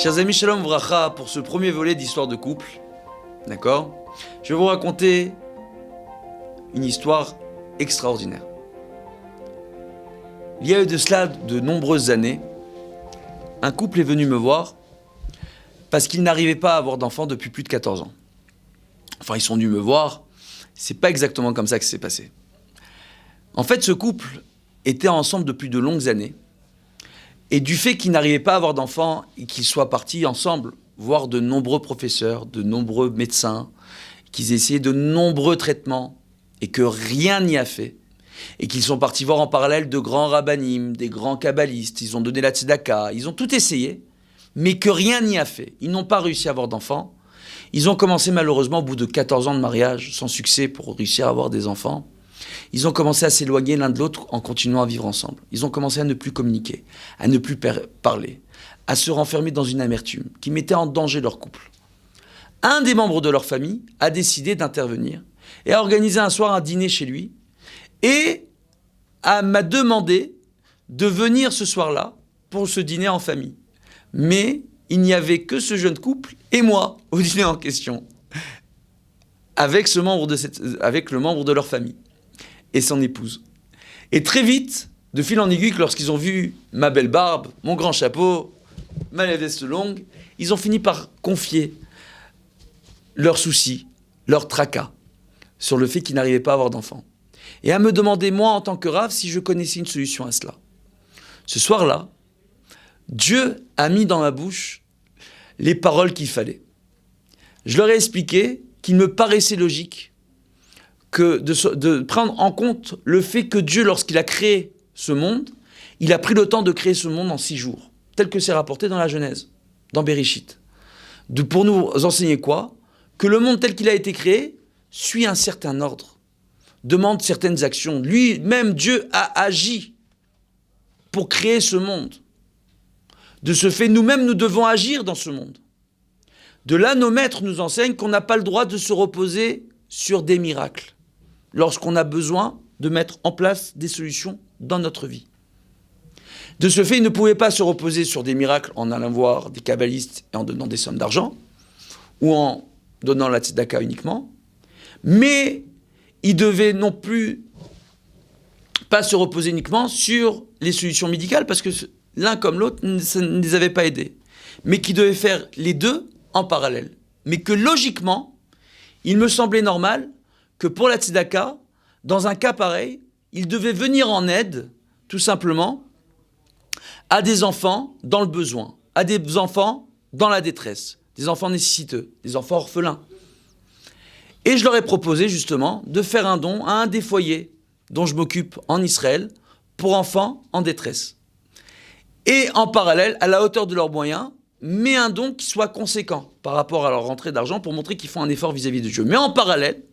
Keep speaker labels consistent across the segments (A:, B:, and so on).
A: Chers amis, Shalom Vracha, pour ce premier volet d'histoire de couple, d'accord, je vais vous raconter une histoire extraordinaire. Il y a eu de cela de nombreuses années, un couple est venu me voir parce qu'il n'arrivait pas à avoir d'enfants depuis plus de 14 ans. Enfin, ils sont venus me voir, c'est pas exactement comme ça que c'est passé. En fait, ce couple était ensemble depuis de longues années, et du fait qu'ils n'arrivaient pas à avoir d'enfants et qu'ils soient partis ensemble voir de nombreux professeurs, de nombreux médecins, qu'ils essayaient de nombreux traitements et que rien n'y a fait, et qu'ils sont partis voir en parallèle de grands rabbanim, des grands kabbalistes, ils ont donné la tzedaka, ils ont tout essayé, mais que rien n'y a fait. Ils n'ont pas réussi à avoir d'enfants. Ils ont commencé malheureusement au bout de 14 ans de mariage, sans succès pour réussir à avoir des enfants. Ils ont commencé à s'éloigner l'un de l'autre en continuant à vivre ensemble. Ils ont commencé à ne plus communiquer, à ne plus parler, à se renfermer dans une amertume qui mettait en danger leur couple. Un des membres de leur famille a décidé d'intervenir et a organisé un soir un dîner chez lui et m'a demandé de venir ce soir-là pour ce dîner en famille. Mais il n'y avait que ce jeune couple et moi au dîner en question, avec le membre de leur famille et son épouse. Et très vite, de fil en aiguille, lorsqu'ils ont vu ma belle barbe, mon grand chapeau, ma veste longue, ils ont fini par confier leurs soucis, leurs tracas, sur le fait qu'ils n'arrivaient pas à avoir d'enfants. Et à me demander, moi, en tant que Rav, si je connaissais une solution à cela. Ce soir-là, Dieu a mis dans ma bouche les paroles qu'il fallait. Je leur ai expliqué qu'il me paraissait logique que de prendre en compte le fait que Dieu, lorsqu'il a créé ce monde, il a pris le temps de créer ce monde en 6 jours, tel que c'est rapporté dans la Genèse, dans Bereshit. Pour nous enseigner quoi ? Que le monde tel qu'il a été créé suit un certain ordre, demande certaines actions. Lui-même, Dieu a agi pour créer ce monde. De ce fait, nous-mêmes, nous devons agir dans ce monde. De là, nos maîtres nous enseignent qu'on n'a pas le droit de se reposer sur des miracles, lorsqu'on a besoin de mettre en place des solutions dans notre vie. De ce fait, ils ne pouvaient pas se reposer sur des miracles en allant voir des kabbalistes et en donnant des sommes d'argent, ou en donnant la tzedaka uniquement, mais ils devaient non plus pas se reposer uniquement sur les solutions médicales, parce que l'un comme l'autre, ça ne les avait pas aidés, mais qui devaient faire les deux en parallèle. Mais que logiquement, il me semblait normal que pour la tzedaka, dans un cas pareil, il devait venir en aide, tout simplement, à des enfants dans le besoin, à des enfants dans la détresse, des enfants nécessiteux, des enfants orphelins. Et je leur ai proposé justement de faire un don à un des foyers dont je m'occupe en Israël pour enfants en détresse. Et en parallèle, à la hauteur de leurs moyens, mais un don qui soit conséquent par rapport à leur rentrée d'argent pour montrer qu'ils font un effort vis-à-vis de Dieu. Mais en parallèle,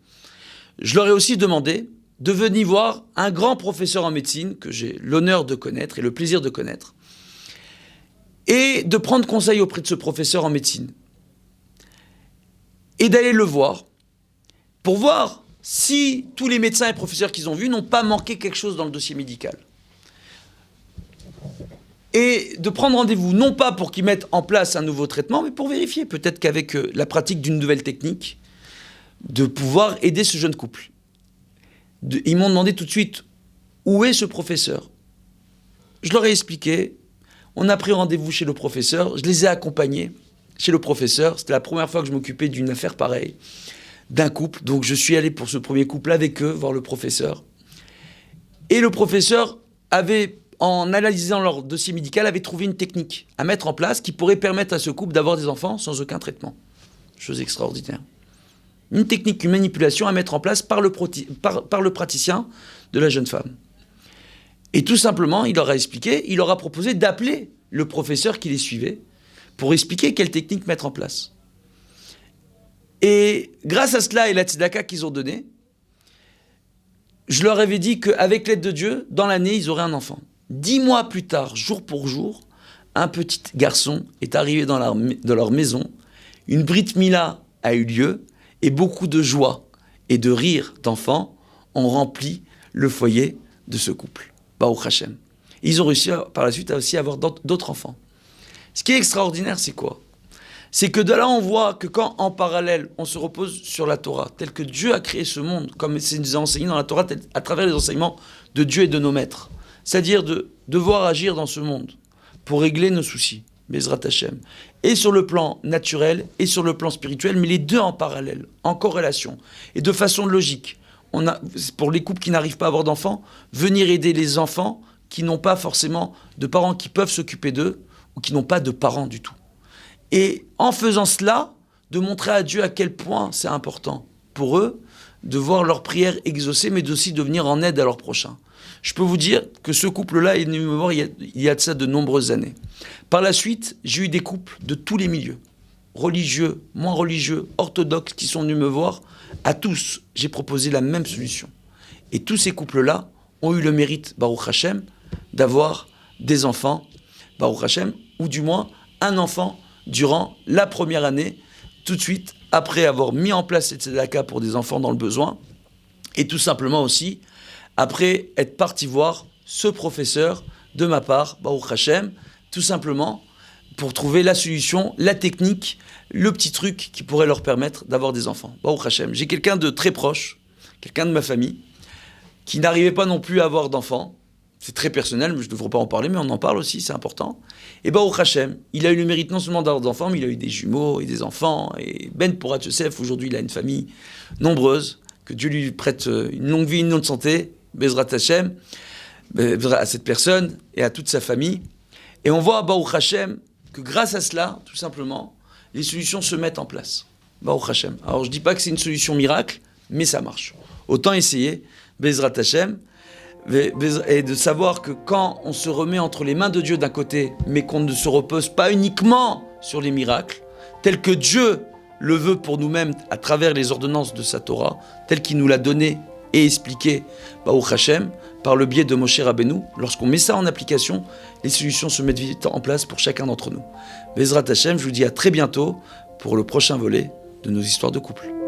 A: je leur ai aussi demandé de venir voir un grand professeur en médecine que j'ai l'honneur de connaître et le plaisir de connaître, et de prendre conseil auprès de ce professeur en médecine, et d'aller le voir, pour voir si tous les médecins et professeurs qu'ils ont vus n'ont pas manqué quelque chose dans le dossier médical. Et de prendre rendez-vous, non pas pour qu'ils mettent en place un nouveau traitement, mais pour vérifier, peut-être qu'avec la pratique d'une nouvelle technique, de pouvoir aider ce jeune couple. Ils m'ont demandé tout de suite, où est ce professeur ? Je leur ai expliqué, on a pris rendez-vous chez le professeur, je les ai accompagnés chez le professeur, c'était la première fois que je m'occupais d'une affaire pareille, d'un couple, donc je suis allé pour ce premier couple avec eux, voir le professeur. Et le professeur avait, en analysant leur dossier médical, avait trouvé une technique à mettre en place qui pourrait permettre à ce couple d'avoir des enfants sans aucun traitement. Chose extraordinaire. Une technique, une manipulation à mettre en place par le praticien de la jeune femme. Et tout simplement, il leur a expliqué, il leur a proposé d'appeler le professeur qui les suivait pour expliquer quelle technique mettre en place. Et grâce à cela et la tzedaka qu'ils ont donnée, je leur avais dit qu'avec l'aide de Dieu, dans l'année, ils auraient un enfant. 10 mois plus tard, jour pour jour, un petit garçon est arrivé dans leur maison, une brit mila a eu lieu, et beaucoup de joie et de rire d'enfants ont rempli le foyer de ce couple. Baruch Hashem. Ils ont réussi par la suite à aussi avoir d'autres enfants. Ce qui est extraordinaire, c'est quoi? C'est que de là, on voit que quand, en parallèle, on se repose sur la Torah, tel que Dieu a créé ce monde, comme c'est nous a enseigné dans la Torah, à travers les enseignements de Dieu et de nos maîtres, c'est-à-dire de devoir agir dans ce monde pour régler nos soucis, Bezrat Hashem, et sur le plan naturel et sur le plan spirituel, mais les deux en parallèle, en corrélation, et de façon logique. Pour les couples qui n'arrivent pas à avoir d'enfants, venir aider les enfants qui n'ont pas forcément de parents qui peuvent s'occuper d'eux, ou qui n'ont pas de parents du tout. Et en faisant cela, de montrer à Dieu à quel point c'est important pour eux de voir leurs prières exaucées, mais aussi de venir en aide à leurs prochains. Je peux vous dire que ce couple-là est venu me voir il y a de ça de nombreuses années. Par la suite, j'ai eu des couples de tous les milieux, religieux, moins religieux, orthodoxes, qui sont venus me voir. À tous, j'ai proposé la même solution. Et tous ces couples-là ont eu le mérite, Baruch Hashem, d'avoir des enfants, Baruch Hashem, ou du moins un enfant durant la première année, tout de suite, après avoir mis en place cette tzedaka pour des enfants dans le besoin, et tout simplement aussi, après être parti voir ce professeur de ma part, Baruch Hashem, tout simplement pour trouver la solution, la technique, le petit truc qui pourrait leur permettre d'avoir des enfants. Baruch Hashem. J'ai quelqu'un de très proche, quelqu'un de ma famille, qui n'arrivait pas non plus à avoir d'enfants. C'est très personnel, mais je ne devrais pas en parler, mais on en parle aussi, c'est important. Et Baruch Hashem, il a eu le mérite non seulement d'avoir des enfants, mais il a eu des jumeaux et des enfants. Et Ben Porat Yosef, aujourd'hui, il a une famille nombreuse, que Dieu lui prête une longue vie, une longue santé, Bezrat Hashem, à cette personne et à toute sa famille. Et on voit, Baruch Hashem, que grâce à cela, tout simplement, les solutions se mettent en place. Baruch Hashem. Alors je ne dis pas que c'est une solution miracle, mais ça marche. Autant essayer, Bezrat Hashem, et de savoir que quand on se remet entre les mains de Dieu d'un côté, mais qu'on ne se repose pas uniquement sur les miracles, tels que Dieu le veut pour nous-mêmes à travers les ordonnances de sa Torah, tel qu'il nous l'a donné et expliqué, Baruch Hashem, par le biais de Moshe Rabbeinu, lorsqu'on met ça en application, les solutions se mettent vite en place pour chacun d'entre nous. Bezrat Hashem, je vous dis à très bientôt pour le prochain volet de nos histoires de couple.